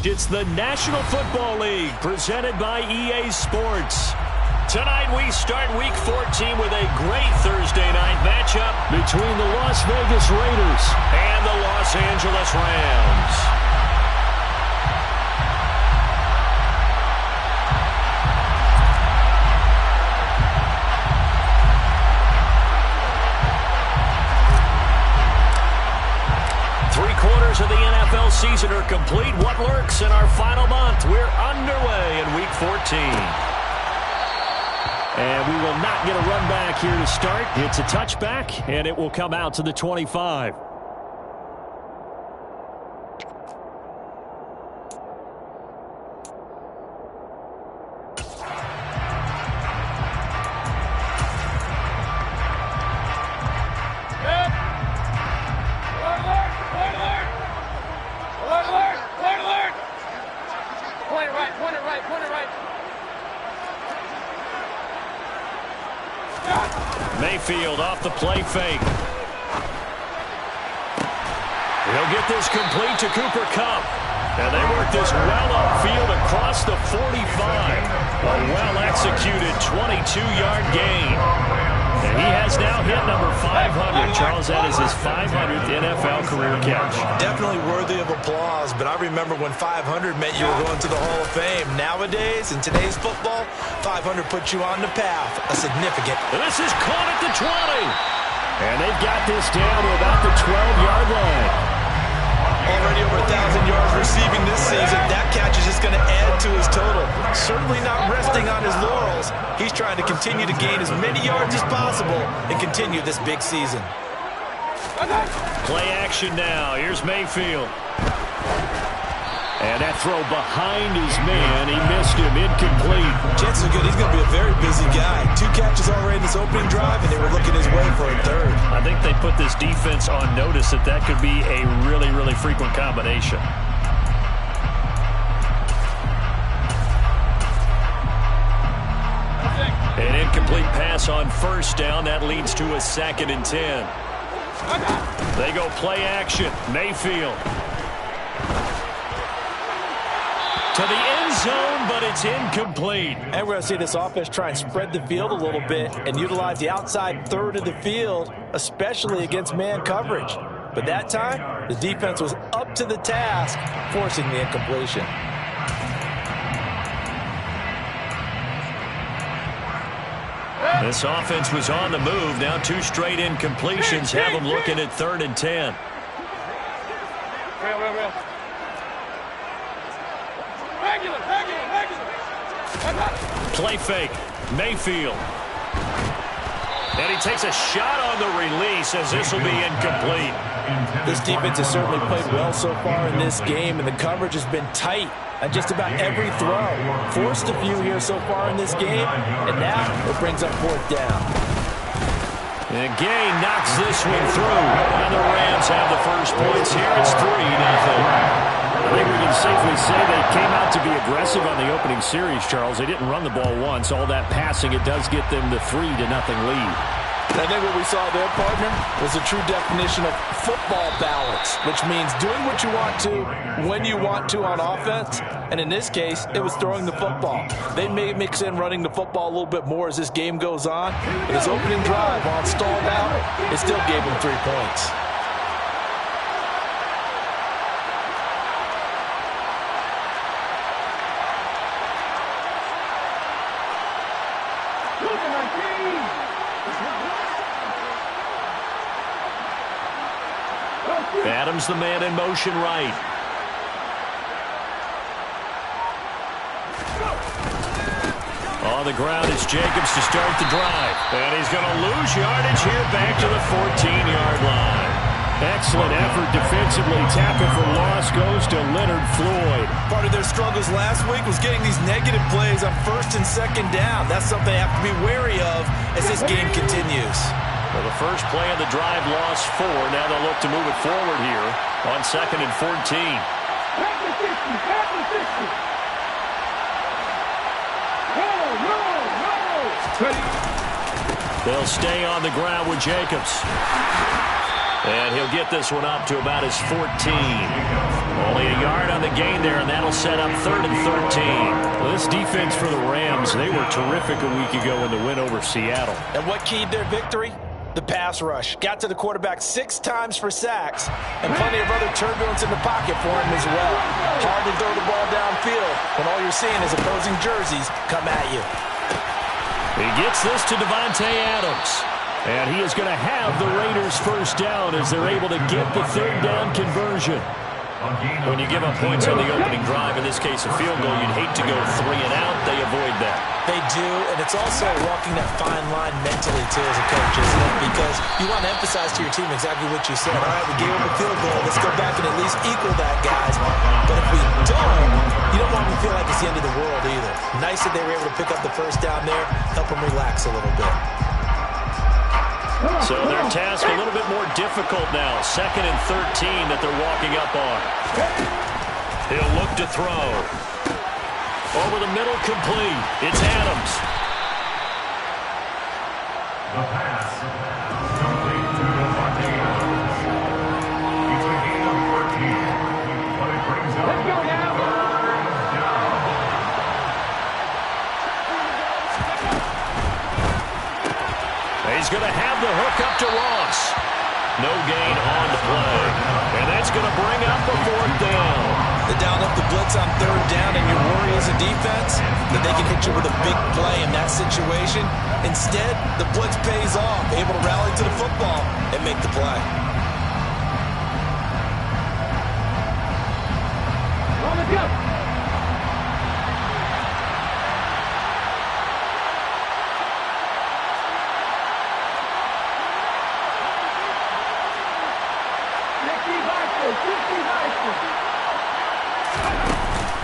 It's the National Football League presented by EA Sports. Tonight we start Week 14 with a great Thursday night matchup between the Las Vegas Raiders and the Los Angeles Rams. Of the NFL season are complete. What lurks in our final month? We're underway in Week 14. And we will not get a run back here to start. It's a touchback, and it will come out to the 25. Mayfield off the play fake. He'll get this complete to Cooper Kupp. And they work this well upfield across the 45. A well-executed 22-yard gain. And he has now hit number 500. Charles, that is his 500th NFL career catch. Definitely worthy of applause, but I remember when 500 meant you were going to the Hall of Fame. Nowadays, in today's football, 500 puts you on the path. A significant. And this is caught at the 20. And they've got this down to about the 12-yard line. Already over 1,000 yards receiving this season. That catch is just going to add to his total. Certainly not resting on his laurels. He's trying to continue to gain as many yards as possible and continue this big season. Play action now. Here's Mayfield. And that throw behind his man. He missed him. Incomplete. Chances are good. He's going to be a very busy guy. 2 catches already in this opening drive, and they were looking his way for a third. I think they put this defense on notice that could be a really, really frequent combination. An incomplete pass on first down. That leads to a 2nd and 10. They go play action. Mayfield. To the end zone, but it's incomplete. And we're going to see this offense try and spread the field a little bit and utilize the outside third of the field, especially against man coverage. But that time, the defense was up to the task, forcing the incompletion. This offense was on the move. Now 2 straight incompletions have them looking at 3rd and 10. Play fake. Mayfield. And he takes a shot on the release as this will be incomplete. This defense has certainly played well so far in this game, and the coverage has been tight on just about every throw. Forced a few here so far in this game, and now it brings up 4th down. And Gay knocks this one through. And the Rams have the first points here. It's 3-0. I think we can safely say they came out to be aggressive on the opening series, Charles. They didn't run the ball once. All that passing, it does get them the 3-0 lead. I think what we saw there, partner, was a true definition of football balance, which means doing what you want to, when you want to on offense. And in this case, it was throwing the football. They may mix in running the football a little bit more as this game goes on. But his opening drive, while it stalled out, it still gave him 3 points. Adams, the man in motion right. On the ground is Jacobs to start the drive. And he's going to lose yardage here back to the 14-yard line. Excellent effort defensively. Tackle for loss goes to Leonard Floyd. Part of their struggles last week was getting these negative plays on 1st and 2nd down. That's something they have to be wary of as this game continues. Well, the first play of the drive lost 4. Now they'll look to move it forward here on 2nd and 14. They'll stay on the ground with Jacobs. And he'll get this one up to about his 14. Only a yard on the gain there, and that'll set up 3rd and 13. Well, this defense for the Rams, they were terrific a week ago in the win over Seattle. And what keyed their victory? The pass rush. Got to the quarterback 6 times for sacks, and plenty of other turbulence in the pocket for him as well. Hard to throw the ball downfield when all you're seeing is opposing jerseys come at you. He gets this to Davante Adams. And he is going to have the Raiders first down as they're able to get the 3rd down conversion. When you give up points on the opening drive, in this case a field goal, you'd hate to go 3 and out. They avoid that. They do, and it's also walking that fine line mentally, too, as a coach, isn't it? Because you want to emphasize to your team exactly what you said. All right, we gave them a field goal. Let's go back and at least equal that, guys. But if we don't, you don't want them to feel like it's the end of the world either. Nice that they were able to pick up the first down there, help them relax a little bit. So their task a little bit more difficult now. 2nd and 13 that they're walking up on. He'll look to throw. Over the middle, complete. It's Adams. The pass. Complete to Davante Adams. He's a gain of 14. But it brings up Let's go now. He's going to have the hook up to Ross. No gain on the play. And that's going to bring up the 4th down. They down up the blitz on 3rd down, and your worry as a defense that they can hit you with a big play in that situation. Instead, the blitz pays off, able to rally to the football and make the play. On the go.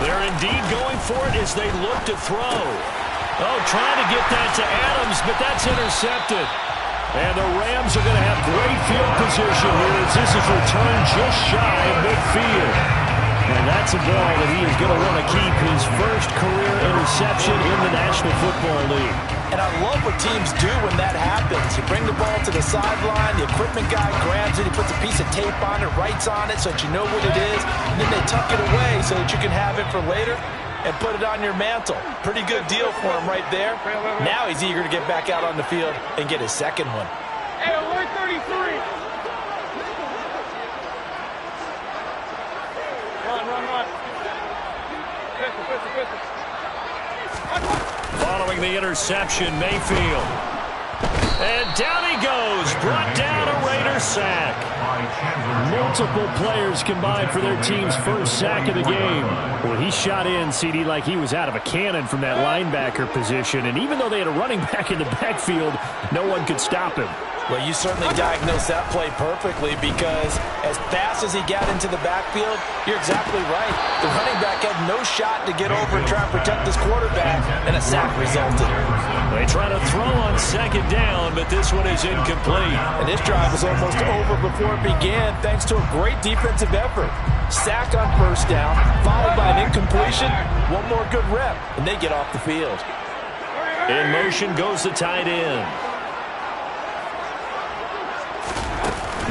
They're indeed going for it as they look to throw. Oh, trying to get that to Adams, but that's intercepted. And the Rams are going to have great field position here as this is returned just shy of midfield. And that's a ball that he is going to want to keep his first career interception in the National Football League. And I love what teams do when that happens. You bring the ball to the sideline, the equipment guy grabs it, he puts a piece of tape on it, writes on it so that you know what it is, and then they tuck it away so that you can have it for later and put it on your mantle. Pretty good deal for him right there. Now he's eager to get back out on the field and get his 2nd one. Hey, 133. Run. Pistol. Following the interception, Mayfield. And down he goes. Brought down a Raider sack. Multiple players combined for their team's first sack of the game. Well, he shot in, CD, like he was out of a cannon from that linebacker position. And even though they had a running back in the backfield, no one could stop him. Well, you certainly diagnosed that play perfectly because as fast as he got into the backfield, you're exactly right. The running back had no shot to get over and try to protect his quarterback, and a sack resulted. They try to throw on 2nd down, but this one is incomplete. And this drive was almost over before it began thanks to a great defensive effort. Sack on 1st down, followed by an incompletion. One more good rep, and they get off the field. In motion goes the tight end.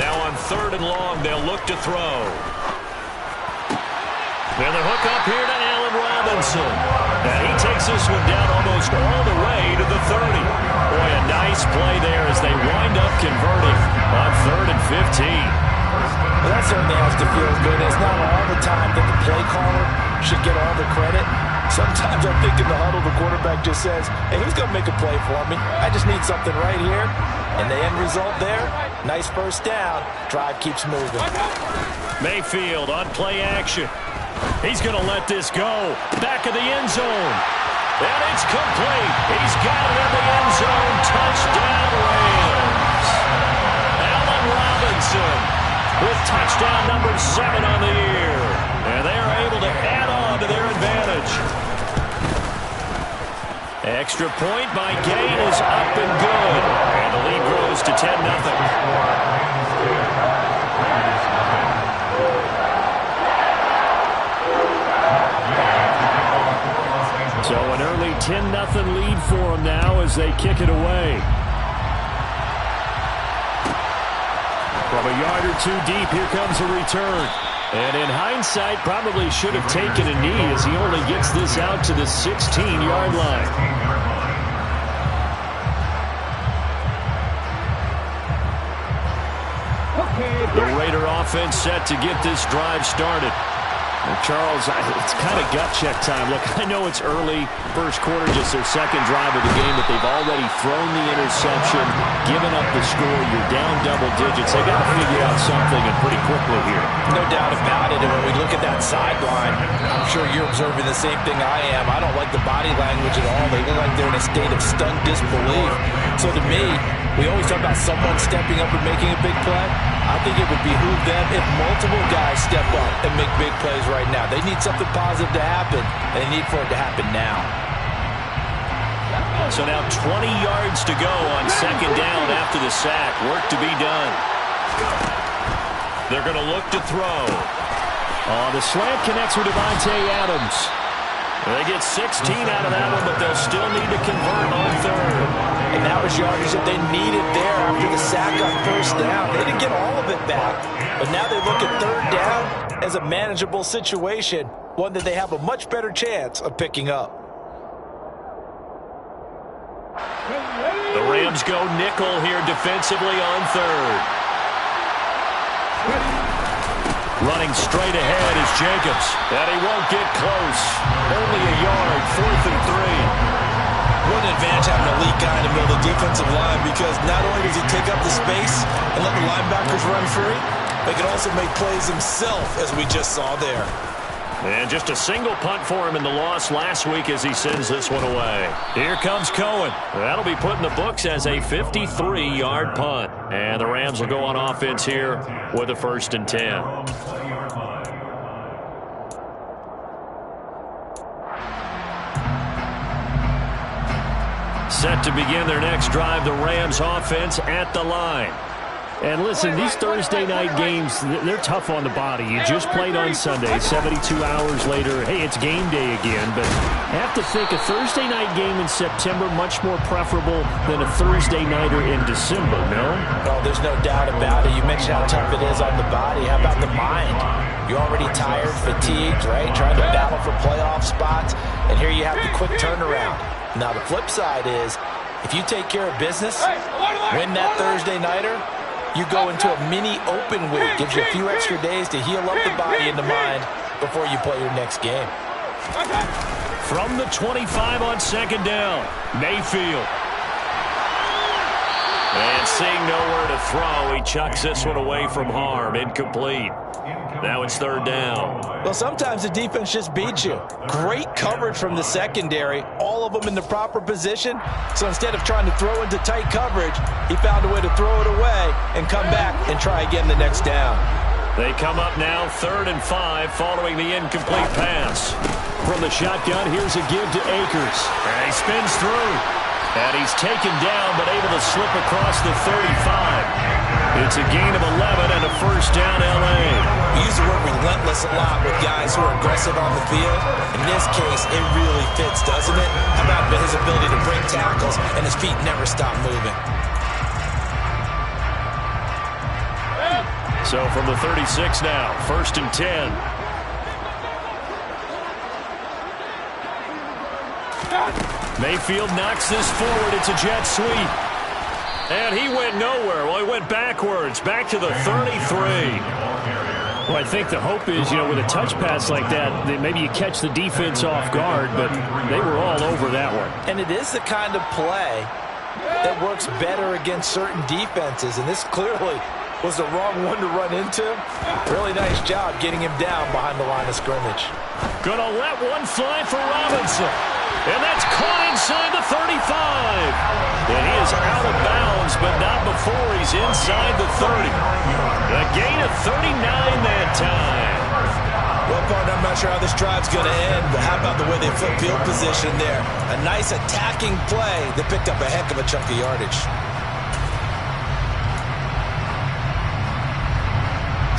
Now on 3rd and long, they'll look to throw. Then the hook up here to Allen Robinson. And he takes this one down almost all the way to the 30. Boy, a nice play there as they wind up converting on 3rd and 15. Well, that certainly has to feel good. It's not all the time that the play caller should get all the credit. Sometimes I think in the huddle, the quarterback just says, hey, who's going to make a play for me? I just need something right here. And the end result there, nice first down. Drive keeps moving. Mayfield on play action. He's going to let this go. Back of the end zone. And it's complete. He's got it in the end zone. Touchdown, Rams. Allen Robinson with touchdown number 7 on the year. And they are able to add on to their advantage. Extra point by Gain is up and good. And the lead grows to 10-0. So an early 10-0 lead for them now as they kick it away. From a yard or two deep, here comes a return. And in hindsight, probably should have taken a knee as he only gets this out to the 16-yard line. The Raider offense set to get this drive started. Well, Charles, it's kind of gut check time. Look, I know it's early, first quarter, just their second drive of the game, but they've already thrown the interception, given up the score. You're down double digits. They got to figure out something, and pretty quickly here. No doubt about it. And when we look at that sideline, I'm sure you're observing the same thing I am. I don't like the body language at all. They look like they're in a state of stunned disbelief. So to me, we always talk about someone stepping up and making a big play. I think it would behoove them if multiple guys step up and make big plays right now. They need something positive to happen, and they need for it to happen now. So now 20 yards to go on second down after the sack. Work to be done. They're going to look to throw. The slant connects with Devontae Adams. They get 16 out of that one, but they'll still need to convert on third. And that was yardage that they needed there after the sack on first down. They didn't get all of it back, but now they look at third down as a manageable situation, one that they have a much better chance of picking up. The Rams go nickel here defensively on third. Running straight ahead is Jacobs, and he won't get close. Only a yard, 4th and 3. What an advantage having an elite guy in the middle of the defensive line, because not only does he take up the space and let the linebackers run free, but he can also make plays himself, as we just saw there. And just a single punt for him in the loss last week as he sends this one away. Here comes Cohen. That'll be put in the books as a 53-yard punt. And the Rams will go on offense here with a 1st and 10. Set to begin their next drive, the Rams offense at the line. And listen, these Thursday night games, they're tough on the body. You just played on Sunday, 72 hours later. Hey, it's game day again. But I have to think a Thursday night game in September much more preferable than a Thursday nighter in December, no? Oh, there's no doubt about it. You mentioned how tough it is on the body. How about the mind? You're already tired, fatigued, right? Trying to battle for playoff spots. And here you have the quick turnaround. Now, the flip side is, if you take care of business, win that Thursday nighter, you go into a mini open week. Gives you a few extra days to heal up the body and the mind before you play your next game. From the 25 on second down, Mayfield. And seeing nowhere to throw, he chucks this one away from harm. Incomplete. Now it's third down. Well, sometimes the defense just beats you. Great coverage from the secondary, all of them in the proper position. So instead of trying to throw into tight coverage, he found a way to throw it away and come back and try again the next down. They come up now 3rd and 5 following the incomplete pass. From the shotgun, here's a give to Akers. And he spins through. And he's taken down but able to slip across the 35. It's a gain of 11 and a 1st down, L.A. We use the word relentless a lot with guys who are aggressive on the field. In this case, it really fits, doesn't it? How about his ability to break tackles and his feet never stop moving? So from the 36 now, 1st and 10. Mayfield knocks this forward. It's a jet sweep. And he went nowhere. Well, he went backwards, back to the 33. Well, I think the hope is, with a touch pass like that maybe you catch the defense off guard, but they were all over that one. And it is the kind of play that works better against certain defenses, and this clearly was the wrong one to run into. Really nice job getting him down behind the line of scrimmage. Gonna let one fly for Robinson. And that's caught inside the 35. And he is out of bounds, but not before he's inside the 30. A gain of 39 that time. Well, partner, I'm not sure how this drive's going to end, but how about the way they flip field position there? A nice attacking play that picked up a heck of a chunk of yardage.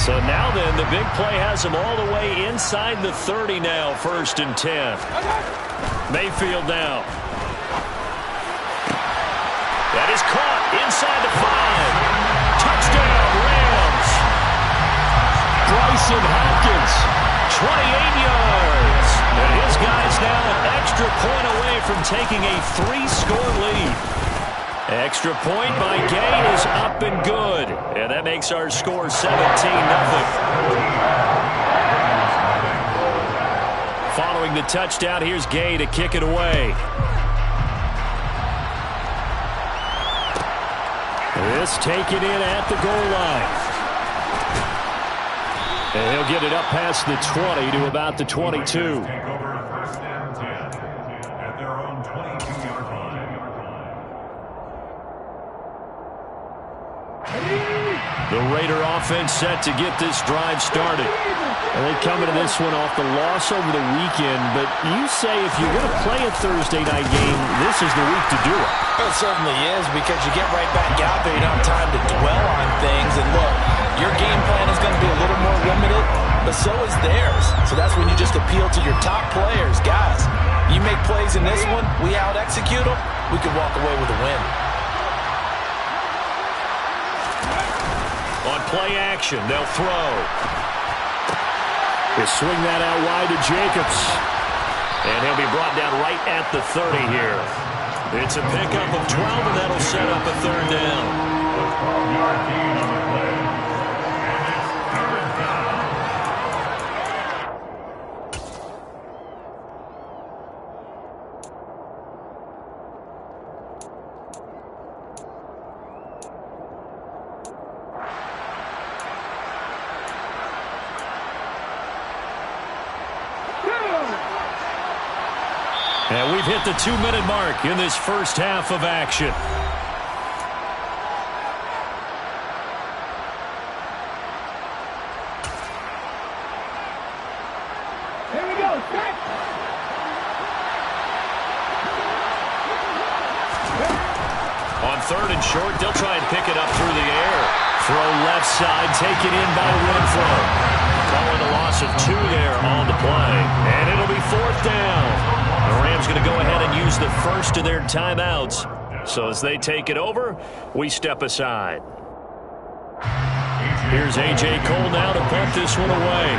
So now then, the big play has him all the way inside the 30 now, 1st and 10. Mayfield now. That is caught inside the 5. Touchdown, Rams. Drive Mason Hopkins, 28 yards. And his guy's now an extra point away from taking a 3-score lead. Extra point by Gay is up and good. And that makes our score 17-0. Following the touchdown, here's Gay to kick it away. This taken in at the goal line. And he'll get it up past the 20 to about the 22. The Raider offense set to get this drive started. And they come into this one off the loss over the weekend. But you say if you're going to play a Thursday night game, this is the week to do it. It certainly is, because you get right back out there. You don't have time to dwell on things. And look, your game plan is going to be a little more limited, but so is theirs. So that's when you just appeal to your top players. Guys, you make plays in this one, we out-execute them, we could walk away with a win. On play action, they'll throw. They swing that out wide to Jacobs. And he'll be brought down right at the 30 here. It's a pickup of 12, and that'll set up a third down. A 12-yard gain on the play. And it's third down. And we've hit the 2-minute mark in this first half of action. Here we go. Set. On third and short, they'll try and pick it up through the air. Throw left side, taken in by Renfro. Calling a loss of 2 there on the play. And it'll be fourth down. The Rams going to go ahead and use the first of their timeouts. So as they take it over, we step aside. Here's A.J. Cole now to punt this one away.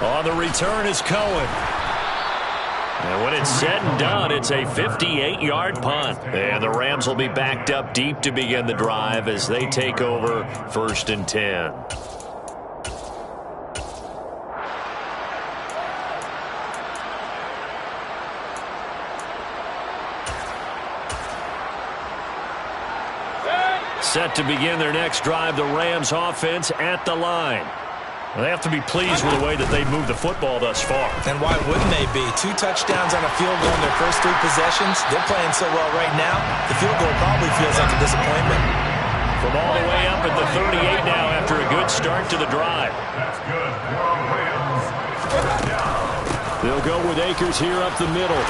On the return is Cohen. And when it's said and done, it's a 58-yard punt. And the Rams will be backed up deep to begin the drive as they take over first and 10. Set to begin their next drive, the Rams offense at the line. They have to be pleased with the way that they've moved the football thus far. And why wouldn't they be? 2 touchdowns on a field goal in their first 3 possessions. They're playing so well right now, the field goal probably feels like a disappointment. From all the way up at the 38 now after a good start to the drive. That's good for Rams. They'll go with Akers here up the middle.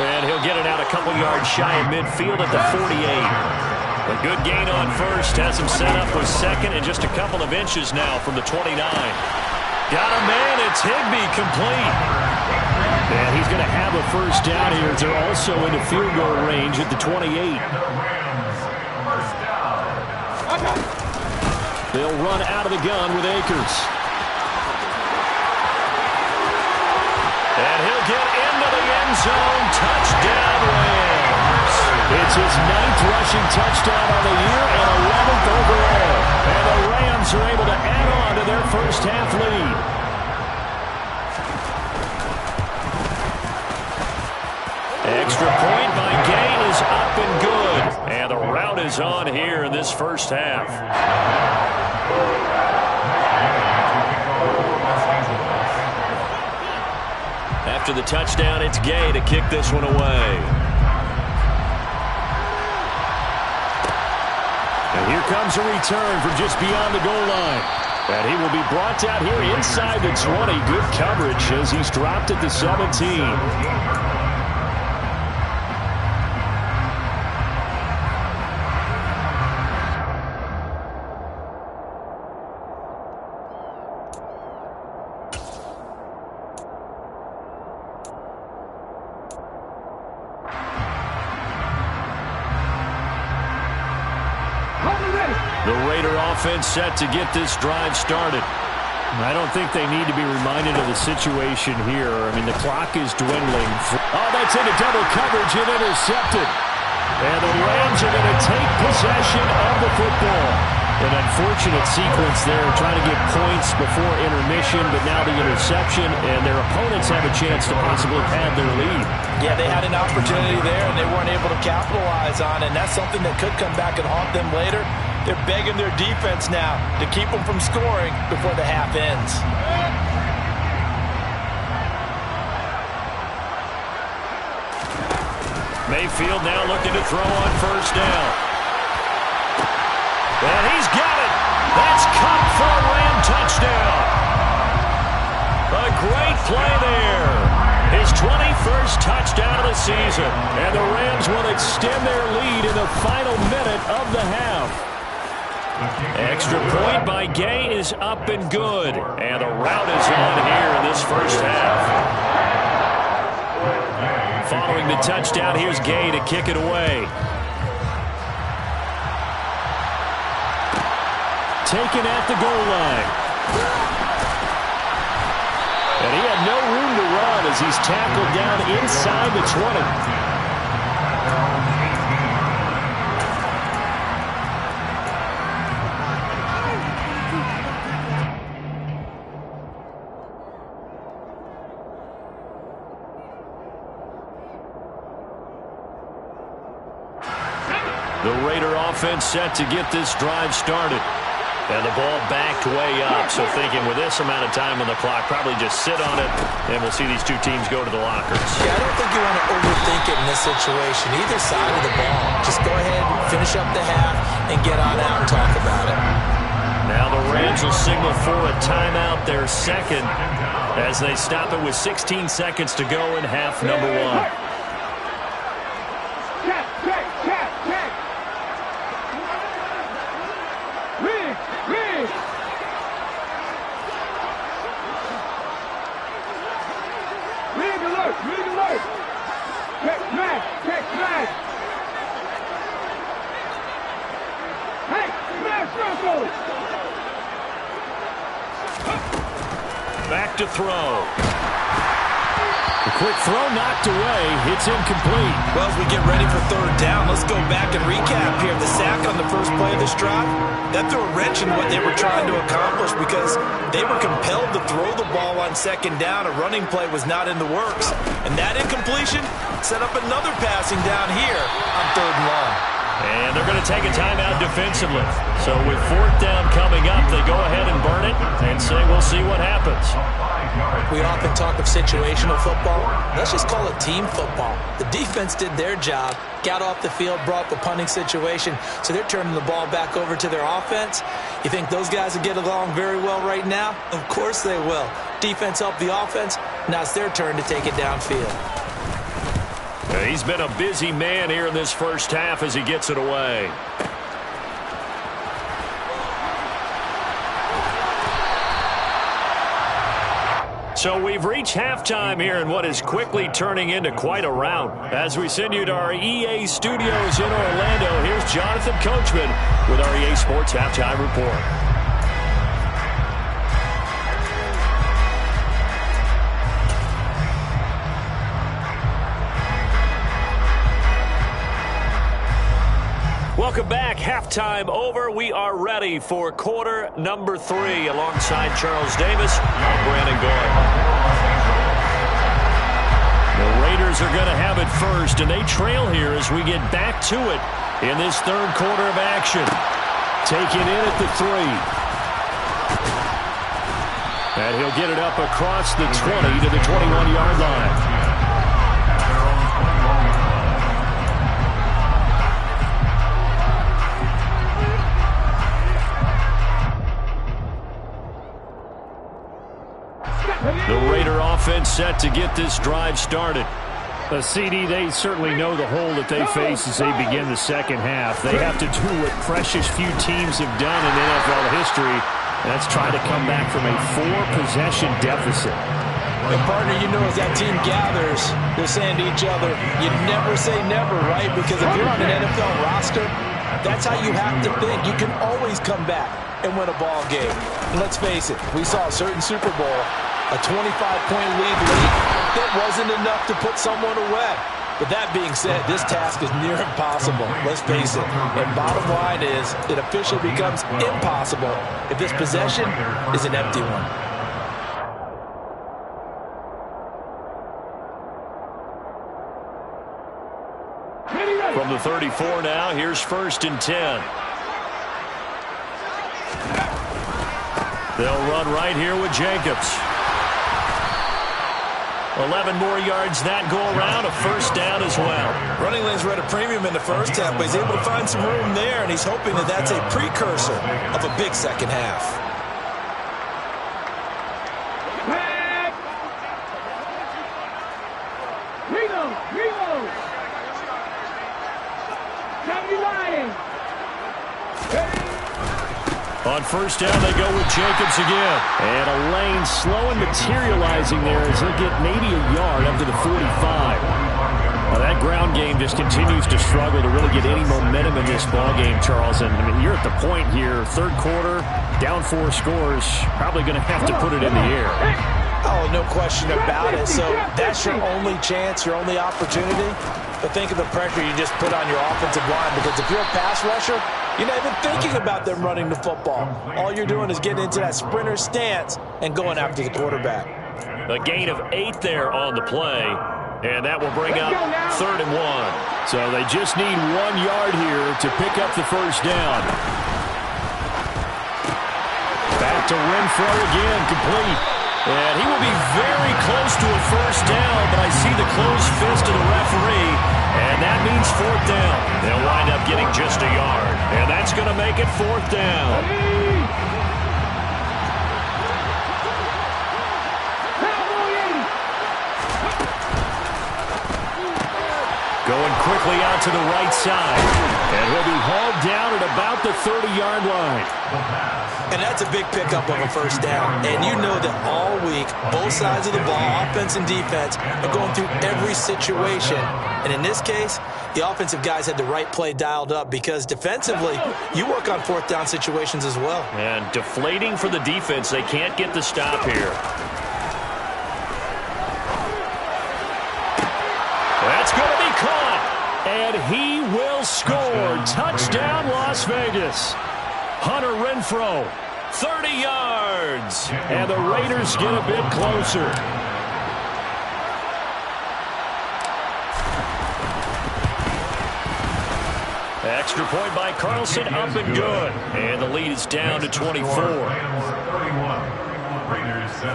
And he'll get it out a couple yards shy of midfield at the 48. A good gain on first, has him set up with second and just a couple of inches now from the 29. Got a man, it's Higbee, complete. And he's going to have a first down here. They're also into field goal range at the 28. They'll run out of the gun with Akers. And he'll get into the end zone. Touchdown, Rams. It's his 9th rushing touchdown on the year and 11th overall. And the Rams are able to add on to their first half lead. Extra point by Gay is up and good. And the route is on here in this first half. After the touchdown, it's Gay to kick this one away. And here comes a return from just beyond the goal line. And he will be brought out here inside the 20. Good coverage as he's dropped at the 17. The Raider offense set to get this drive started. I don't think they need to be reminded of the situation here. I mean, the clock is dwindling. Oh, that's into double coverage and intercepted. And the Rams are going to take possession of the football. An unfortunate sequence there, trying to get points before intermission, but now the interception, and their opponents have a chance to possibly pad their lead. Yeah, they had an opportunity there, and they weren't able to capitalize on it, and that's something that could come back and haunt them later. They're begging their defense now to keep them from scoring before the half ends. Mayfield now looking to throw on first down. And he's got it. That's Cup for a Ram touchdown. A great play there. His 21st touchdown of the season. And the Rams will extend their lead in the final minute of the half. Extra point by Gay is up and good. And the route is on here in this first half. Following the touchdown, here's Gay to kick it away. Taken at the goal line. And he had no room to run as he's tackled down inside the 20. The Raider offense set to get this drive started. And the ball backed way up, so thinking with this amount of time on the clock, probably just sit on it, and we'll see these two teams go to the lockers. Yeah, I don't think you want to overthink it in this situation, either side of the ball. Just go ahead, finish up the half, and get on out and talk about it. Now the Rams will signal for a timeout, their second, as they stop it with 16 seconds to go in half number one. Back to throw. The quick throw knocked away. It's incomplete. Well, as we get ready for third down, let's go back and recap here. The sack on the first play of this drive, that threw a wrench in what they were trying to accomplish because they were compelled to throw the ball on second down. A running play was not in the works. And that incompletion set up another passing down here on third and long. And they're going to take a timeout defensively. So with fourth down coming up, they go ahead and burn it and say we'll see what happens. We often talk of situational football. Let's just call it team football. The defense did their job, got off the field, brought the punting situation, so they're turning the ball back over to their offense. You think those guys will get along very well right now? Of course they will. Defense helped the offense. Now it's their turn to take it downfield. He's been a busy man here in this first half as he gets it away. So we've reached halftime here in what is quickly turning into quite a rout. As we send you to our EA studios in Orlando, here's Jonathan Coachman with our EA Sports Halftime Report. Welcome back. Halftime over. We are ready for quarter number 3. Alongside Charles Davis, I'm Brandon Goy. The Raiders are going to have it first, and they trail here as we get back to it in this third quarter of action. Taken in at the 3. And he'll get it up across the 20 to the 21-yard line. The Raider offense set to get this drive started. CD, they certainly know the hole that they face as they begin the second half. They have to do what precious few teams have done in NFL history, and that's try to come back from a 4-possession deficit. And partner, you know, as that team gathers, they're saying to each other, you never say never, right? Because if you're on an NFL roster, That's how you have to think. You can always come back and win a ball game. And let's face it, we saw a certain Super Bowl, a 25-point lead late, that wasn't enough to put someone away. But that being said, this task is near impossible. Let's face it. And bottom line is, it officially becomes impossible if this possession is an empty one. From the 34 now, here's 1st and 10. They'll run right here with Jacobs. 11 more yards that go around, a 1st down as well. Running lanes were at a premium in the first half, but he's able to find some room there, and he's hoping that that's a precursor of a big second half. On 1st down, they go with Jacobs again. And a lane slow and materializing there as he'll get maybe a yard up to the 45. Well, that ground game just continues to struggle to really get any momentum in this ball game, Charles. And I mean, you're at the point here, 3rd quarter, down 4 scores, probably going to have to put it in the air. Oh, no question about it. So that's your only chance, your only opportunity. But think of the pressure you just put on your offensive line, because if you're a pass rusher, you're not even thinking about them running the football. All you're doing is getting into that sprinter stance and going after the quarterback. A gain of 8 there on the play, and that will bring up 3rd and 1. So they just need 1 yard here to pick up the 1st down. Back to Renfro again, complete. And he will be very close to a 1st down, but I see the closed fist of the referee, and that means 4th down. They'll wind up getting just a yard, and that's going to make it 4th down. Going quickly out to the right side, and he'll be hauled down at about the 30-yard line. And that's a big pickup of a 1st down. And you know that all week, both sides of the ball, offense and defense, are going through every situation. And in this case, the offensive guys had the right play dialed up, because defensively, you work on 4th down situations as well. And deflating for the defense. They can't get the stop here. That's going to be caught. And he will score. Touchdown, Las Vegas. Hunter Renfro, 30 yards. And the Raiders get a bit closer. Extra point by Carlson, up and good. And the lead is down to 24. Raiders 7.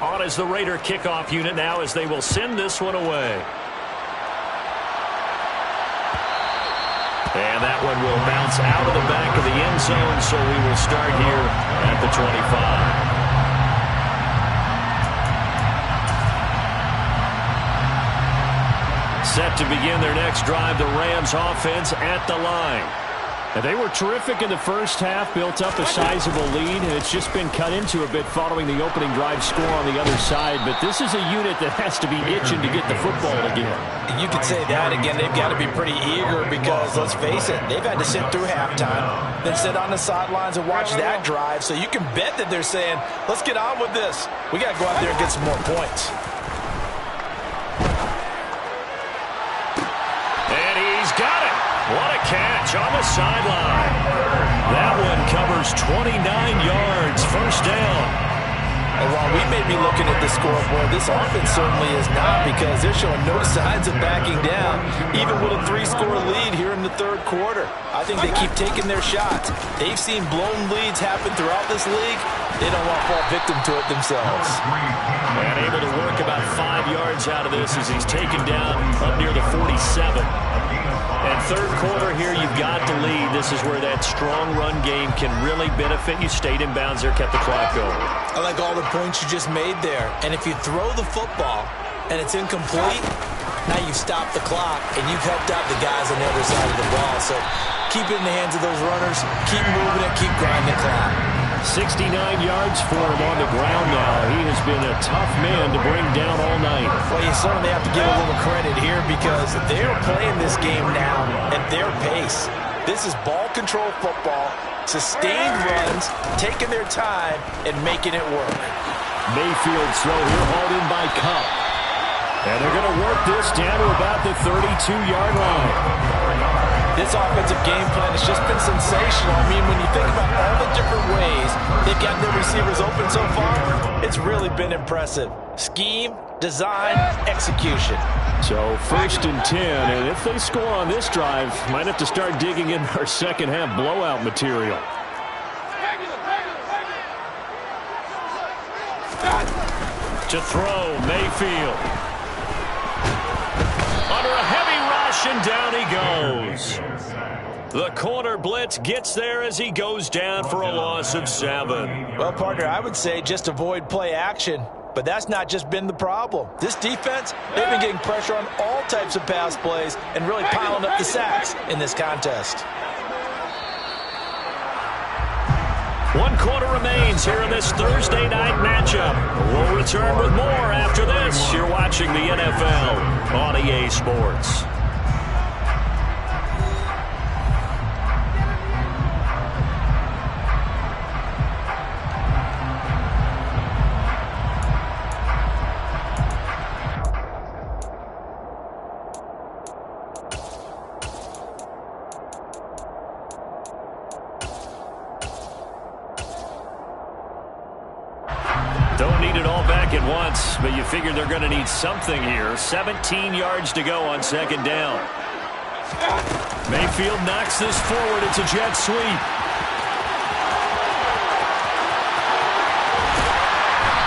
On is the Raider kickoff unit now, as they will send this one away. And that one will bounce out of the back of the end zone, so we will start here at the 25. Set to begin their next drive, the Rams offense at the line. And they were terrific in the first half, built up a sizable lead, and it's just been cut into a bit following the opening drive score on the other side. But this is a unit that has to be itching to get the football again. You could say that again. They've got to be pretty eager, because, let's face it, they've had to sit through halftime, then sit on the sidelines and watch that drive. So you can bet that they're saying, let's get on with this. We got to go out there and get some more points. And he's got it. What a catch on the sideline. That one covers 29 yards, 1st down. And while we may be looking at the scoreboard, this offense certainly is not, because they're showing no signs of backing down, even with a 3-score lead here in the 3rd quarter. I think they keep taking their shots. They've seen blown leads happen throughout this league. They don't want to fall victim to it themselves. And able to work about 5 yards out of this as he's taken down up near the 47. And 3rd quarter here, you've got to lead. This is where that strong run game can really benefit you. Stayed in bounds there, kept the clock going. I like all the points you just made there. And if you throw the football and it's incomplete, now you've stopped the clock and you've helped out the guys on the other side of the ball. So keep it in the hands of those runners. Keep moving it. Keep grinding the clock. 69 yards for him on the ground now. He has been a tough man to bring down all night. Well, you certainly have to give a little credit here because they're playing this game now at their pace. This is ball control football, sustained runs, taking their time, and making it work. Mayfield's throw here hauled in by Cup. And they're going to work this down to about the 32-yard line. This offensive game plan has just been sensational. I mean, when you think about all the different ways they've got their receivers open so far, it's really been impressive. Scheme, design, execution. So 1st and 10, and if they score on this drive, might have to start digging in our second half blowout material. To throw, Mayfield. Under a heavy rush, and down he goes. The corner blitz gets there as he goes down for a loss of 7. Well, partner, I would say just avoid play action. But that's not just been the problem. This defense, they've been getting pressure on all types of pass plays and really piling up the sacks in this contest. 1 quarter remains here in this Thursday night matchup. We'll return with more after this. You're watching the NFL on EA Sports. Don't need it all back at once, but you figure they're going to need something here. 17 yards to go on 2nd down. Mayfield knocks this forward. It's a jet sweep.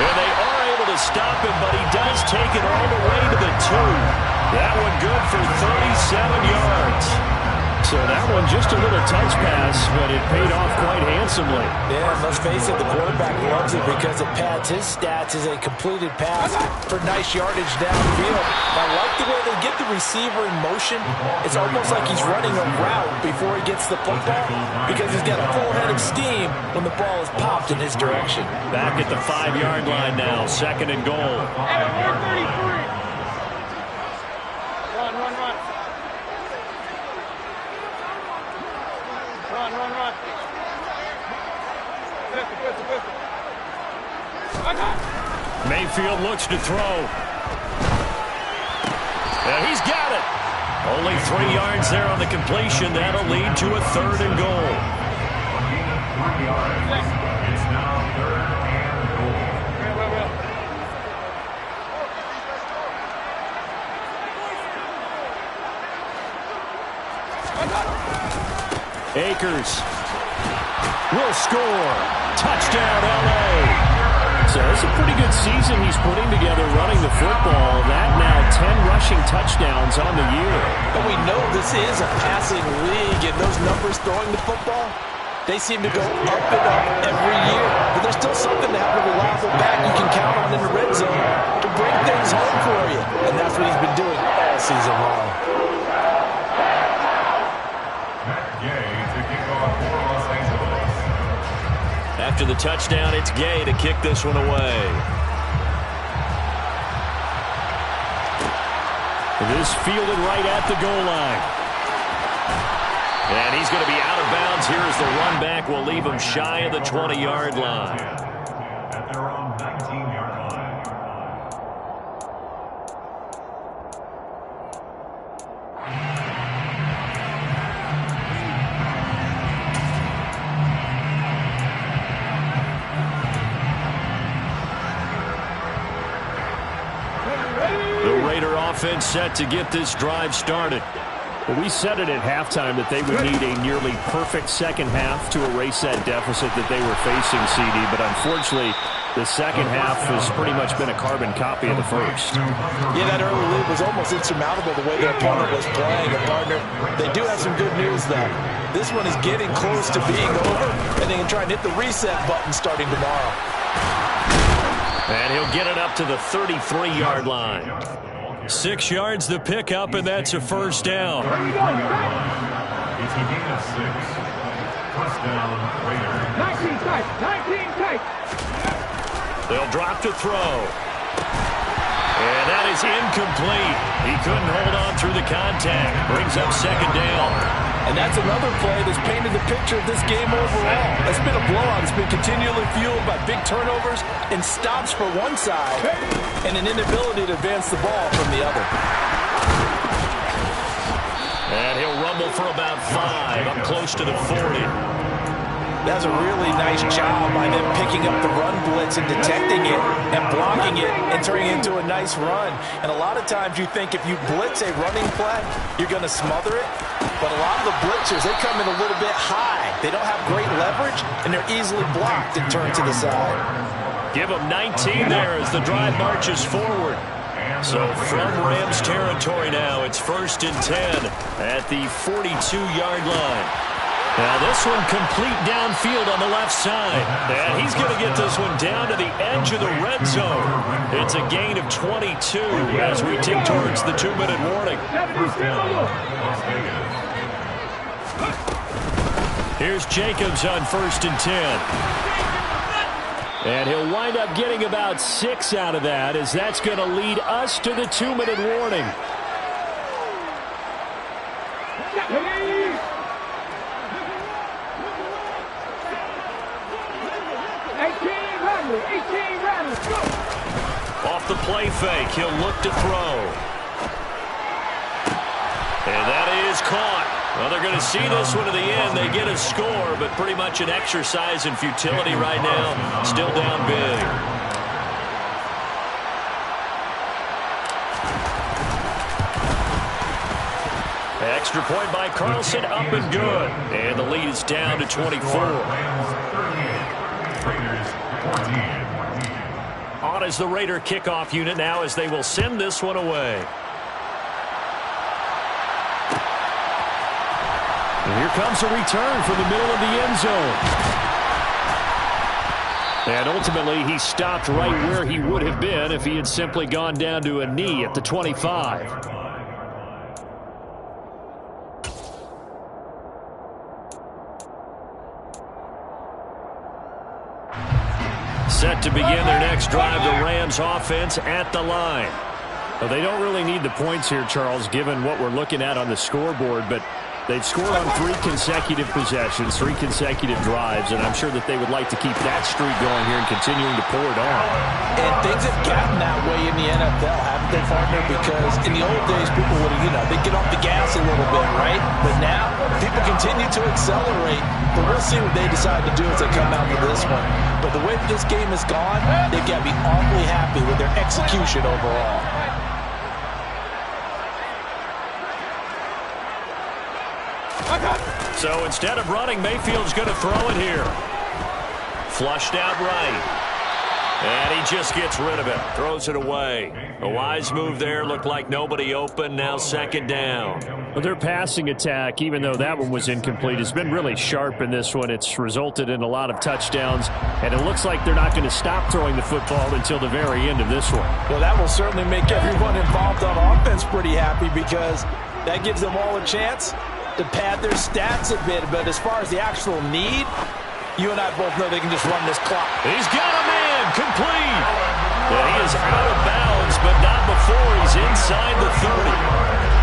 And they are able to stop him, but he does take it all the way to the 2. That one good for 37 yards. So that one just a little touch pass, but it paid off quite handsomely. Yeah, and let's face it, the quarterback loves it because it pads his stats as a completed pass for nice yardage downfield. I like the way they get the receiver in motion. It's almost like he's running a route before he gets the football because he's got a full head of steam when the ball is popped in his direction. Back at the 5-yard line now, 2nd and goal. Mayfield looks to throw. And he's got it. Only 3 yards there on the completion. That'll lead to a 3rd and goal. It's now 3rd and goal. Akers will score. Touchdown, L.A. So it's a pretty good season he's putting together running the football. That now 10 rushing touchdowns on the year. But we know this is a passing league, and those numbers throwing the football, they seem to go up and up every year. But there's still something to have a reliable back you can count on in the red zone to bring things home for you. And that's what he's been doing all season long. After the touchdown, it's Gay to kick this one away. This fielded right at the goal line. And he's going to be out of bounds here as the run back will leave him shy of the 20-yard line. At their own 19-yard line. The Raider offense set to get this drive started. Well, we said it at halftime that they would need a nearly perfect second half to erase that deficit that they were facing, CD. But unfortunately, the second half has pretty much been a carbon copy of the first. Yeah, that early lead was almost insurmountable the way their opponent was playing. And, partner, they do have some good news, though. This one is getting close to being over, and they can try and hit the reset button starting tomorrow. And he'll get it up to the 33-yard line. 6 yards the pickup, and that's a first down. It's a gain of 6. Touchdown, Raiders. 19 tight. 19 tight. They'll drop to throw. And that is incomplete. He couldn't hold on through the contact. Brings up second down. And that's another play that's painted the picture of this game overall. It's been a blowout. It's been continually fueled by big turnovers and stops for one side and an inability to advance the ball from the other. And he'll rumble for about 5, up close to the 40. That's a really nice job by them picking up the run blitz and detecting it and blocking it and turning it into a nice run. And a lot of times you think if you blitz a running play, you're going to smother it. But a lot of the blitzers, they come in a little bit high. They don't have great leverage, and they're easily blocked and turned to the side. Give them 19 there as the drive marches forward. So from Rams territory now, it's 1st and 10 at the 42-yard line. Now this one complete downfield on the left side. And he's going to get this one down to the edge of the red zone. It's a gain of 22 as we tick towards the 2-minute warning. Here's Jacobs on 1st and 10. And he'll wind up getting about 6 out of that, as that's going to lead us to the 2-minute warning. Off the play fake, he'll look to throw. And that is caught. Well, they're going to see this one to the end. They get a score, but pretty much an exercise in futility right now. Still down big. Extra point by Carlson, up and good. And the lead is down to 24. On is the Raider kickoff unit now as they will send this one away. And here comes a return from the middle of the end zone. And ultimately, he stopped right where he would have been if he had simply gone down to a knee at the 25. Set to begin their next drive, the Rams offense at the line. Well, they don't really need the points here, Charles, given what we're looking at on the scoreboard, but they've scored on 3 consecutive possessions, 3 consecutive drives, and I'm sure that they would like to keep that streak going here and continuing to pour it on. And things have gotten that way in the NFL, haven't they, partner? Because in the old days, people would have, they'd get off the gas a little bit, right? But now, people continue to accelerate, but we'll see what they decide to do as they come out for this one. But the way that this game has gone, they've got to be awfully happy with their execution overall. So instead of running, Mayfield's going to throw it here. Flushed out right. And he just gets rid of it. Throws it away. A wise move there. Looked like nobody open. Now 2nd down. Well, their passing attack, even though that one was incomplete, has been really sharp in this one. It's resulted in a lot of touchdowns. And it looks like they're not going to stop throwing the football until the very end of this one. Well, that will certainly make everyone involved on offense pretty happy, because that gives them all a chance to pad their stats a bit. But as far as the actual need, you and I both know they can just run this clock. He's got a man. Complete. And he is out of bounds, but not before he's inside the 30.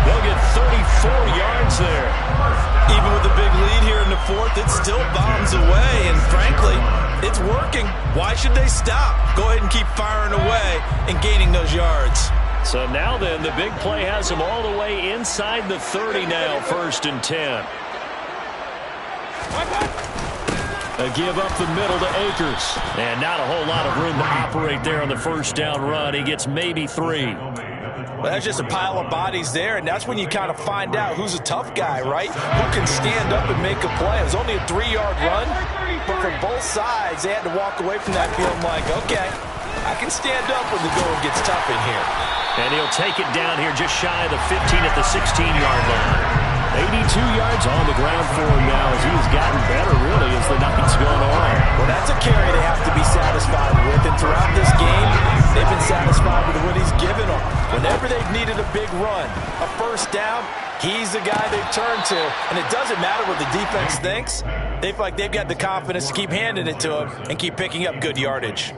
They'll get 34 yards there. Even with the big lead here in the 4th, it still bombs away. And frankly, it's working. Why should they stop? Go ahead and keep firing away and gaining those yards. So now then, the big play has him all the way inside the 30 now, 1st and 10. A give up the middle to Akers. And not a whole lot of room to operate there on the 1st down run. He gets maybe 3. Well, that's just a pile of bodies there, and that's when you kind of find out who's a tough guy, right? Who can stand up and make a play. It was only a 3-yard run, but for both sides, they had to walk away from that feeling like, okay, I can stand up when the going gets tough in here. And he'll take it down here just shy of the 15 at the 16-yard line. 82 yards on the ground for him now as he's gotten better, really, as the night's gone on. Well, that's a carry they have to be satisfied with. And throughout this game, they've been satisfied with what he's given them. Whenever they've needed a big run, a 1st down, He's the guy they turn to, and it doesn't matter what the defense thinks. They feel like they've got the confidence to keep handing it to him and keep picking up good yardage.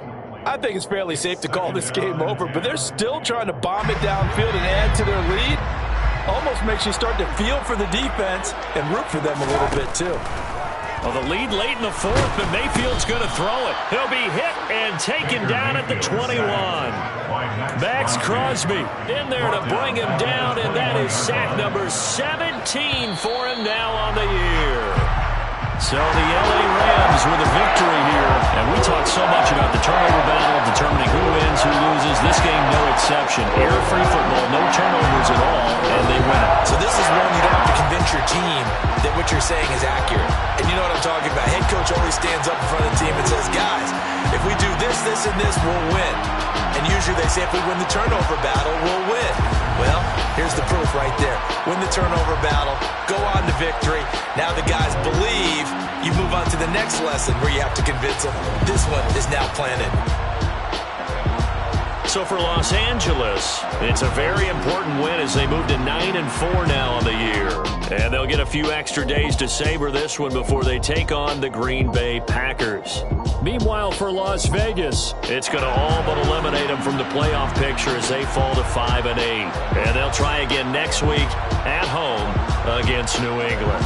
I think it's fairly safe to call this game over, but they're still trying to bomb it downfield and add to their lead. Almost makes you start to feel for the defense and root for them a little bit, too. Well, the lead late in the fourth, but Mayfield's going to throw it. He'll be hit and taken down at the 21. Max Crosby in there to bring him down, and that is sack number 17 for him now on the year. So the LA Rams with a victory here. And we talked so much about the turnover battle, determining who wins, who loses. This game, no exception. Error-free football, no turnovers at all, and they win it. So this is one you don't have to convince your team that what you're saying is accurate. And you know what I'm talking about. Head coach always stands up in front of the team and says, guys, if we do this, this, and this, we'll win. And usually they say if we win the turnover battle, we'll win. Well, here's the proof right there. Win the turnover battle, go on to victory. Now the guys believe. You move on to the next lesson where you have to convince them. This one is now planted. So for Los Angeles, it's a very important win as they move to 9-4 now on the year. And they'll get a few extra days to savor this one before they take on the Green Bay Packers. Meanwhile, for Las Vegas, it's going to all but eliminate them from the playoff picture as they fall to 5-8. And they'll try again next week at home against New England.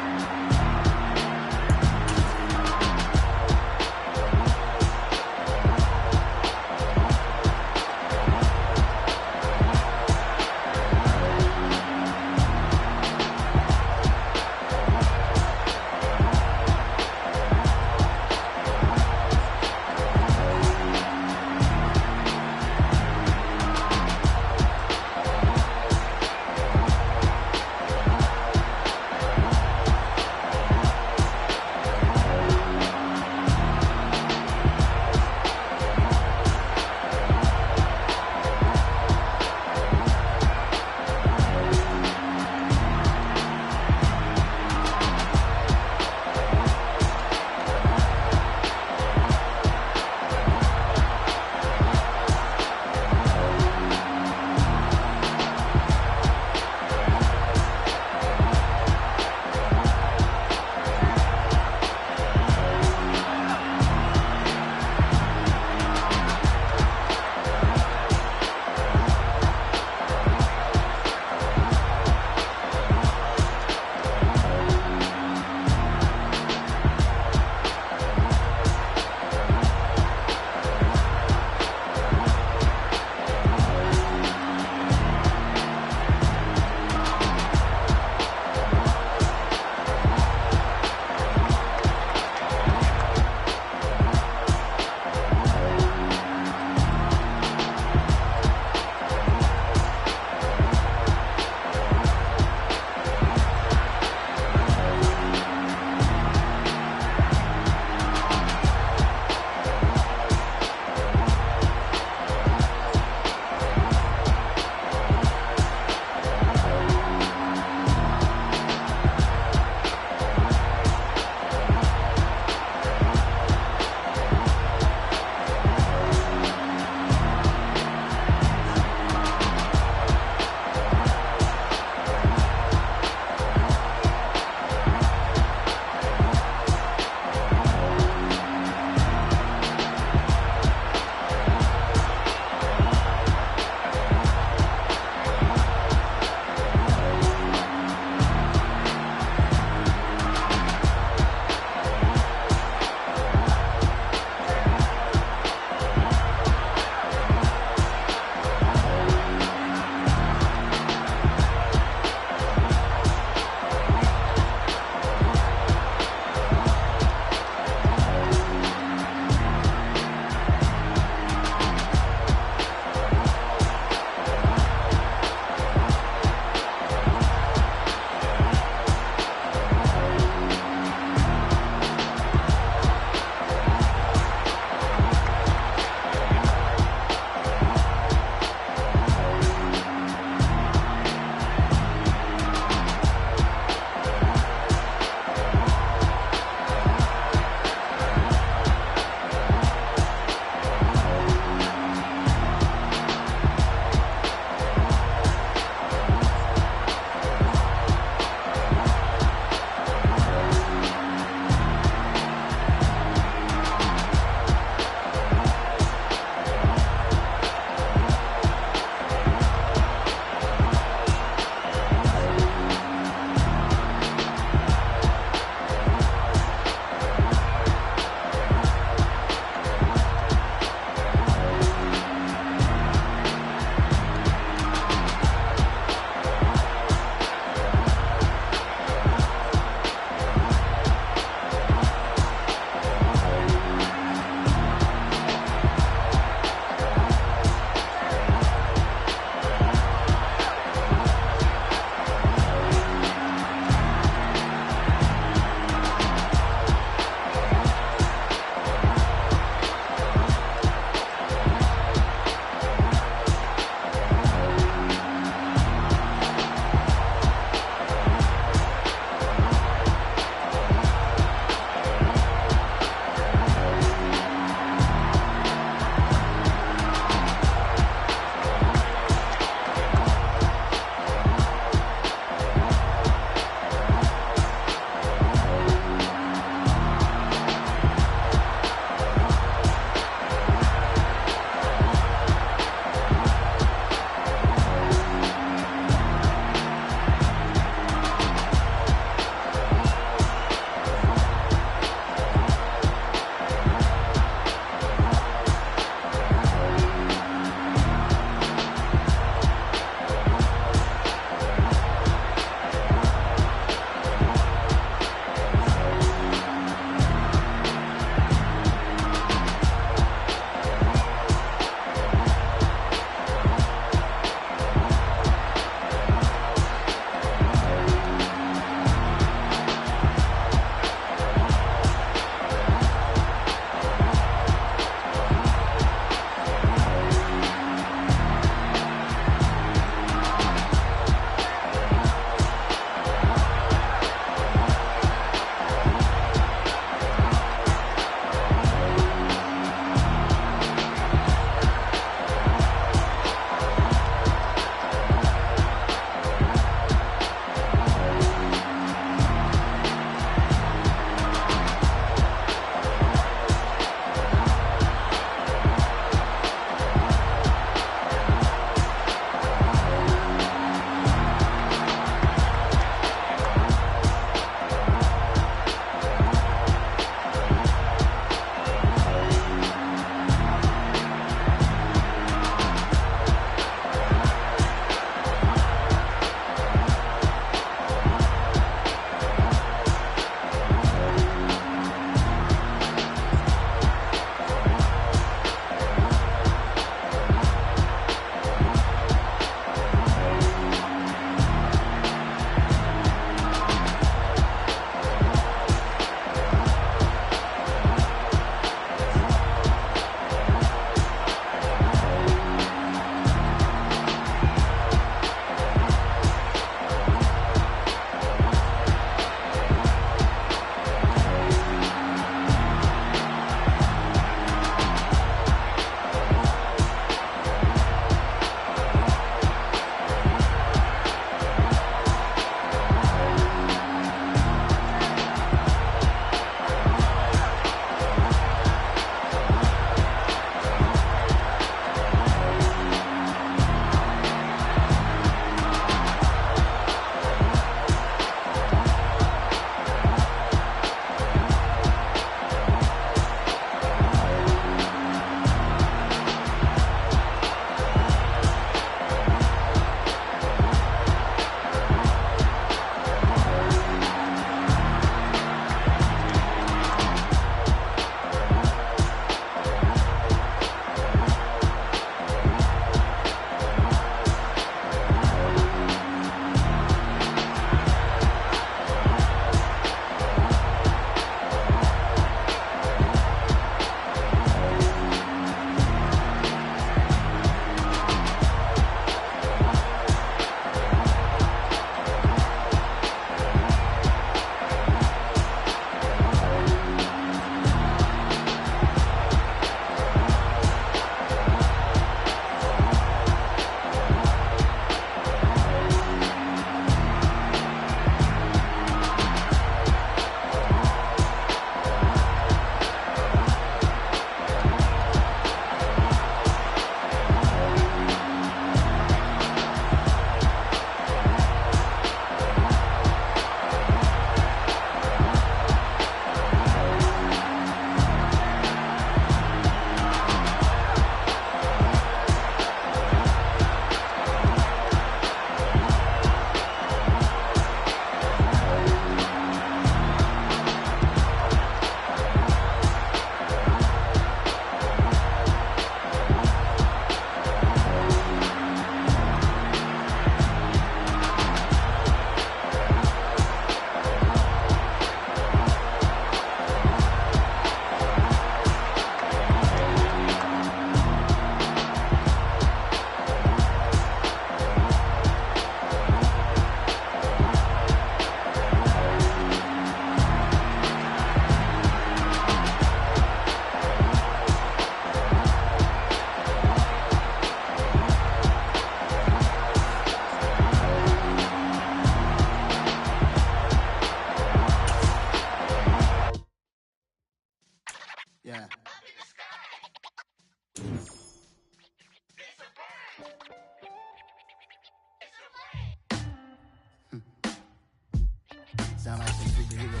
superhero.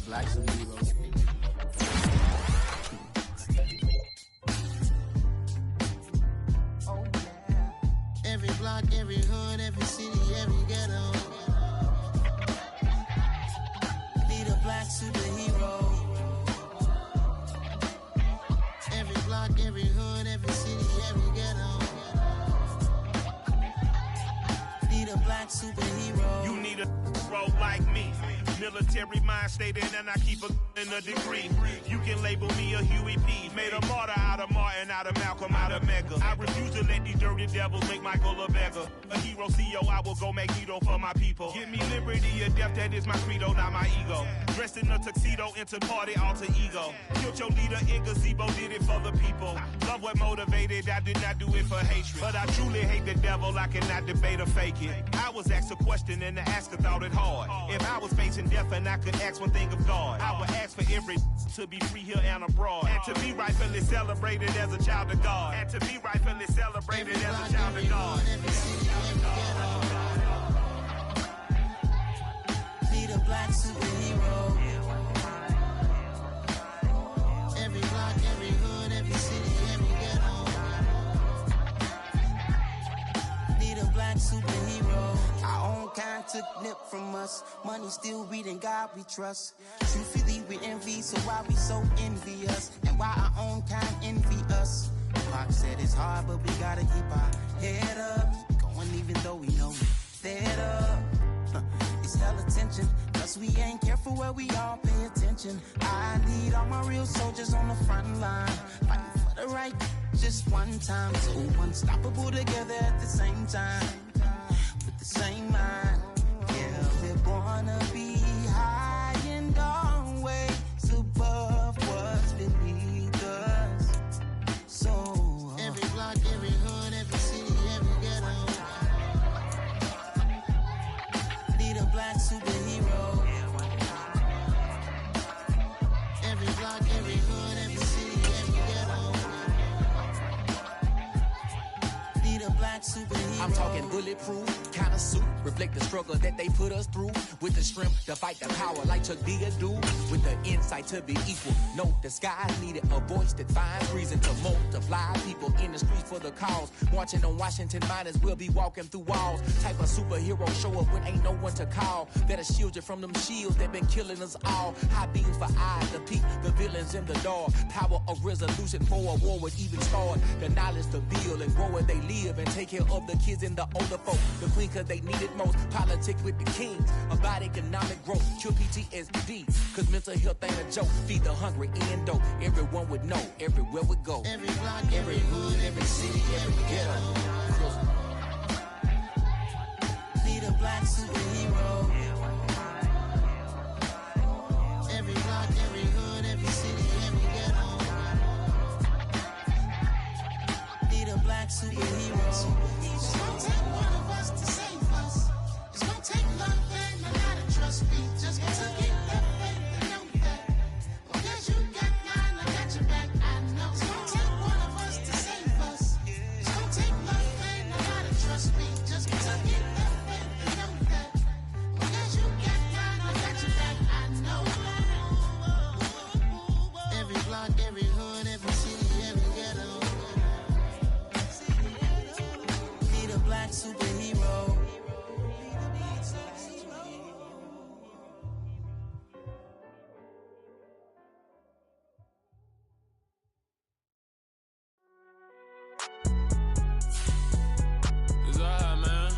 Black superhero. Oh yeah. Every block, every hood, every city, every ghetto. Need a black superhero. Every block, every hood, every city, every ghetto. Need a black superhero. You need a role like me. Military mind stated, and I keep in a degree. You can label me a Huey P. Made a martyr out of Martin, out of Malcolm, out of Mega. I refuse to let these dirty devils make Michael a beggar. A hero CEO, I will go Magneto for my people. Give me liberty or death, that is my credo, not my ego. Dressed in a tuxedo, into party, alter ego. Killed your leader in gazebo, did it for the people. Love what motivated, I did not do it for hatred. But I truly hate the devil, I cannot debate or fake it. I was asked a question and the asker thought it hard. If I was facing death and I could ask one thing of God, I would ask for every to be free here and abroad, and to be rightfully celebrated as a child of God, and to be rightfully celebrated as a child of God. Need a black superhero. Every block, every hood, every city, every ghetto. Need a black superhero. Our own kind took nip from us. Money still reading God we trust. Truthfully we envy, so why we so envious? And why our own kind envy us? Pac said it's hard, but we gotta keep our head up. Going even though we know we fed up. It's hella tension, cause we ain't careful where we all pay attention. I need all my real soldiers on the front line, fighting for the right just one time. So unstoppable together at the same time, with the same mind. Yeah, we're gonna be high and always above what's beneath us. So every block, every hood, every city, every ghetto. Need a black superhero. Every block, every hood, every city, every ghetto. Need a black superhero. I'm talking bulletproof kind of suit, reflect the struggle that they put us through. With the strength to fight the power like Chuck D do. With the insight to be equal. No disguise needed, a voice that finds reason to multiply. People in the streets for the cause. Marching on Washington miners will be walking through walls. Type of superhero show up when ain't no one to call. That'll shield you from them shields that been killing us all. High beams for eyes to peek the villains in the dark. Power of resolution for a war would even start. The knowledge to build and grow where they live and take care of the kids and the older folk. The queen cause they need it most. Politics with the kings. About economic growth. Cure PTSD. Cause mental health ain't a joke. Feed the hungry and dope. Everyone would know. Everywhere we go. Every block, every hood, every city, every ghetto. Need a black superhero. Every block, every hood, every city, every ghetto. Need a black superhero. It's gonna take one of us to save us. It's gonna take love and a lot of trust. We just got to get that faith and know that. Because you got mine, I got your back. I know. It's gonna take one of us to save us. It's gonna take love and a lot of trust. We just got to get that faith and know that. Because you got mine, I got your back. I know. Every block, every hood, every city, every ghetto. Need a black superhero. It's alright, man.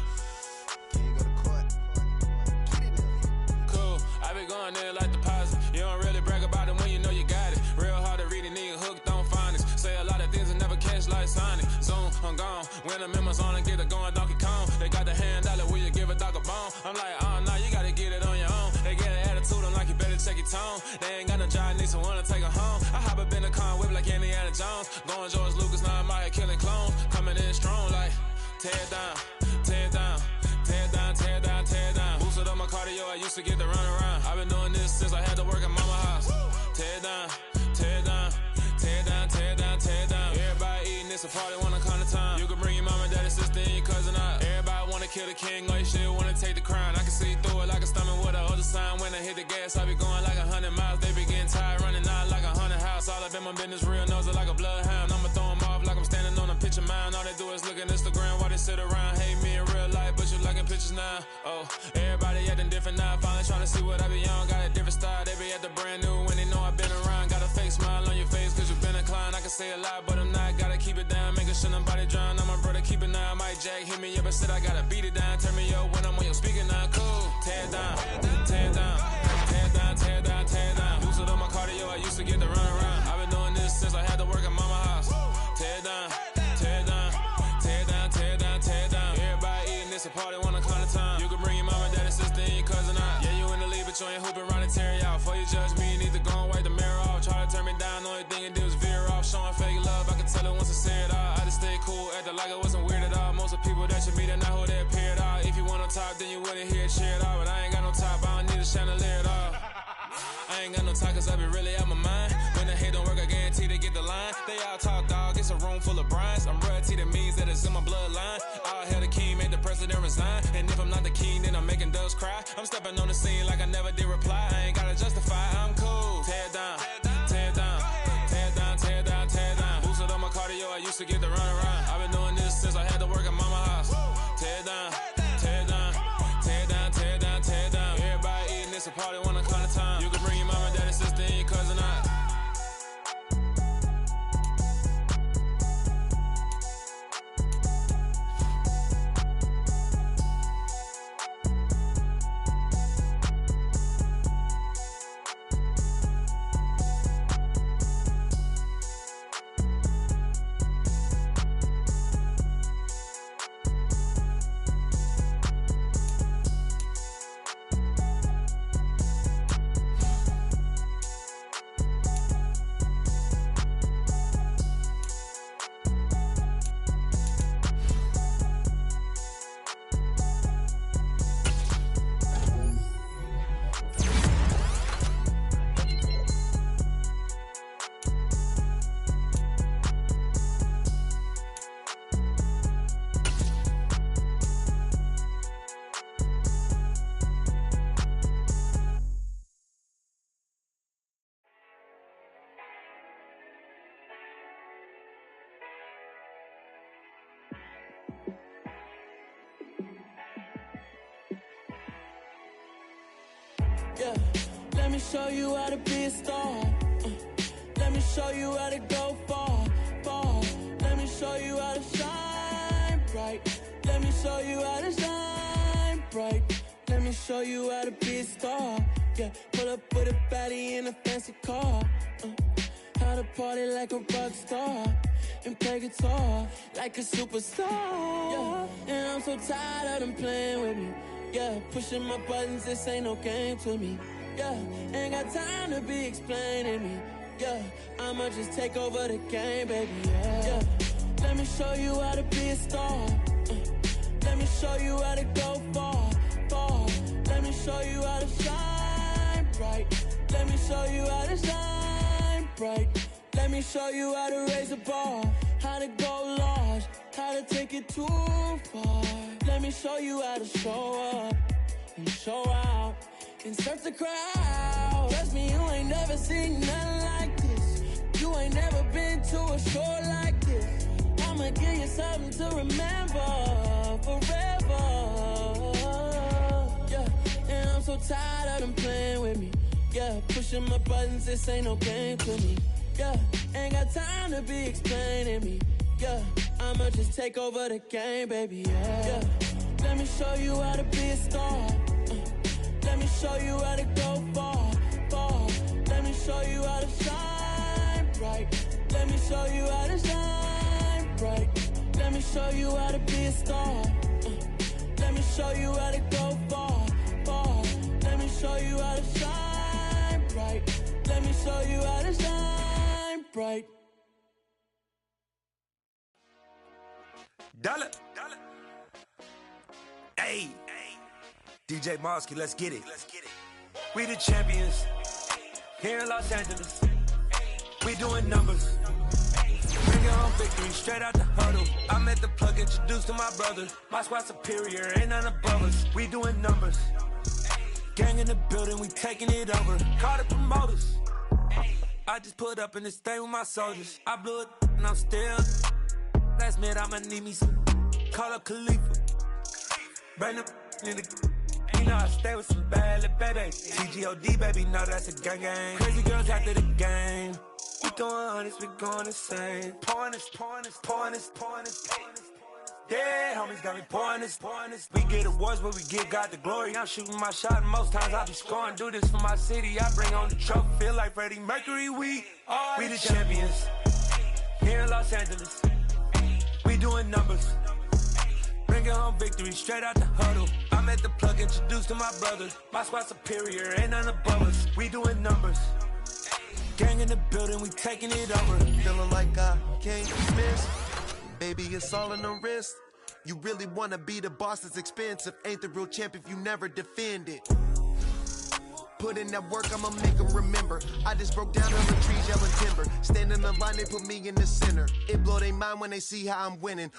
Cool. I been going there like deposit. You don't really brag about it when you know you got it. Real hard to read it, nigga hooked on phonics. Say a lot of things and never catch like Sonic. Zoom, I'm gone. When the members on and get it going Donkey Kong. They got the hand dollar, will you give a dog a bone? I'm like, oh no, you gotta get it on your own. They get an attitude, I'm like, you better check your tone. They ain't got no job, need someone to take her home. I hop up in the car, whip like Indiana Jones. Going George Lucas, now I'm out here killing clones. Coming in strong like, tear it down, tear it down. Tear it down, tear it down, tear it down. Boosted up my cardio, I used to get to run around. I've been doing this since I had to work at mama house. Tear it down, tear it down, tear it down, tear it down, tear it down. Everybody eating, it's a party, wanna come to time. You can bring your mama, daddy, sister, and your cousin out. Everybody wanna kill the king, like shit, wanna take the crown. I can see through it like a stomach with sign when I hit the gas. I be going like 100 miles. They be getting tired, running out like 100 house. All up in my business, real nose like a bloodhound. I'ma throw them off like I'm standing on a picture mound. All they do is look at Instagram while they sit around. Hate me in real life, but you liking pictures now. Oh, everybody acting different now. Finally trying to see what I be on. Got a different style. They be at the brand new when they know I've been around. Got a fake smile on your face cause you've been inclined. I can say a lot, but I'm not. Gotta keep it down, making sure nobody drown. I'm my brother, keep it now. Mike Jack hit me up and said I gotta beat it down. Turn me up when I'm on your speaker now. Cool. Tear it down, tear it down, tear it down, tear it down, tear it down. Boosted on my cardio, I used to get to run around. I've been doing this since I had to work at mama house. Tear it down, tear it down, tear it down, tear it down, tear it down. Everybody eating this a party, wanna climb the time. You can bring your mama, daddy, sister, and your cousin out. Yeah, you in the lead, but you ain't hooping around and tear it out. Before you judge me, you need to go and wipe the mirror off. Try to turn me down, the only thing it did was veer off. Showing fake love, I can tell it once I say it all. I just stay cool, acting like it wasn't weird at all. Most of the people that you meet are not who they appear at all. If you want on top, then you wouldn't hear it cheer at all. But I ain't got no top, I don't need a chandelier at all. I ain't got no talk cause I be really out my mind. When the hate don't work, I guarantee they get the line. They all talk, dog, it's a room full of Bryans. I'm royalty, that means that it's in my bloodline. All hell the king, made the president resign. And if I'm not the king, then I'm making doves cry. I'm stepping on the scene like I never did reply. I ain't gotta justify, I'm cool. Tear it down, tear it down, tear it down, tear it down, tear it down. Boosted on my cardio, I used to get to run around. I've been doing this since I had to work at mama house. Tear it down, tear it down, tear it down, tear it down, tear it down. Everybody eating this a party, wanna climb the time. You can bring your mama, daddy, sister, and your cousin out. Yeah, let me show you how to be a star. Let me show you how to go far, far. Let me show you how to shine bright. Let me show you how to shine bright. Let me show you how to be a star. Yeah, pull up with a baddie in a fancy car. How to party like a rock star and play guitar like a superstar. Yeah, and I'm so tired of them playing with me. Yeah, pushing my buttons, this ain't no game to me. Yeah, ain't got time to be explaining me. Yeah, I'ma just take over the game, baby. Yeah, let me show you how to be a star. Let me show you how to go far, far. Let me show you how to shine bright. Let me show you how to shine bright. Let me show you how to raise a bar, how to go large, how to take it too far. Let me show you how to show up and show out and surf the crowd. Trust me, you ain't never seen nothing like this. You ain't never been to a show like this. I'ma give you something to remember forever. Yeah, and I'm so tired of them playing with me. Yeah, pushing my buttons, this ain't no game to me. Yeah, ain't got time to be explaining me. Yeah, I'ma just take over the game, baby. Yeah, let me show you how to be a star. Let me show you how to go far, far. Let me show you how to shine bright. Let me show you how to shine bright. Let me show you how to be a star. Let me show you how to go far, far. Let me show you how to shine bright. Let me show you how to shine bright. Dollar. Hey, DJ Mosky, let's get it. We the champions here in Los Angeles. We doing numbers. Bring your own victory straight out the huddle. I'm at the plug, introduced to my brother. My squad superior, ain't none above us. We doing numbers. Gang in the building, we taking it over. Call the promoters. I just put up in this thing with my soldiers. I blew it and I'm still. Last minute I'ma need me some. Call up Khalifa. Bring them in the. You know I stay with some bad little baby. TGOD, baby, know that's a gang gang. Crazy girls after the game. We throwing hundreds, we going insane. Pouring this. Yeah, homies got me pouring this. We get awards, but we give God the glory. I'm shooting my shot, and most times I be scoring. Do this for my city, I bring on the trophy. Feel like Freddie Mercury, we the champions. Here in Los Angeles, we doing numbers. Bringing home victory straight out the huddle. I'm at the plug, introduced to my brothers. My squad superior, ain't none above us. We doing numbers. Gang in the building, we taking it over. Feeling like I can't miss. Baby, it's all in the wrist. You really wanna be the boss, it's expensive. Ain't the real champ if you never defend it. Put in that work, I'ma make them remember. I just broke down on the trees, yelling timber. Stand in the line, they put me in the center. It blow their mind when they see how I'm winning.